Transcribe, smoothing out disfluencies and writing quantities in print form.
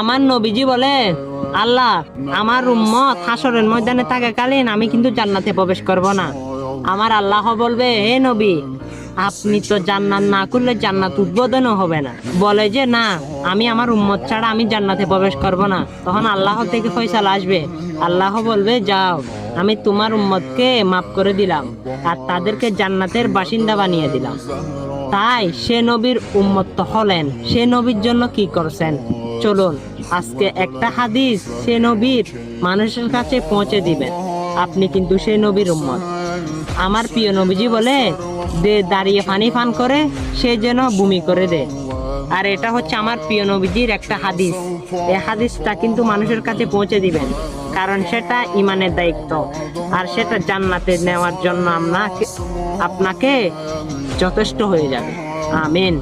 আমার নবীজি বলে, আল্লাহ, আমার উম্মত হাসরের ময়দানে থাকাকালীন আমি কিন্তু জান্নাতে প্রবেশ করব না। আমার আল্লাহ বলবে, হে নবী, আপনি তো জান্নাত না করলে জান্নাত উদ্বোধনও হবে না। বলে যে না, আমি আমার উম্মত ছাড়া আমি জান্নাতে প্রবেশ করব না। তখন আল্লাহ থেকে ফয়সালা আসবে। আল্লাহ বলবে, যাও, আমি তোমার উম্মতকে মাফ করে দিলাম আর তাদেরকে জান্নাতের বাসিন্দা বানিয়ে দিলাম। তাই সে নবীর উম্মত তো হলেন, সে নবীর জন্য কি করছেন? চলুন আজকে একটা হাদিস সে নবীর মানুষের কাছে পৌঁছে দিবেন। আপনি কিন্তু সে নবীর উম্মত। আমার প্রিয় নবীজি বলে, যে দাঁড়িয়ে পানি পান করে সে যেন বমি করে দেয়। আর এটা হচ্ছে আমার প্রিয় নবীজির একটা হাদিস। এই হাদিসটা কিন্তু মানুষের কাছে পৌঁছে দিবেন, কারণ সেটা ইমানের দায়িত্ব, আর সেটা জান্নাতে নেওয়ার জন্য আপনাকে যথেষ্ট হয়ে যাবে। আমিন।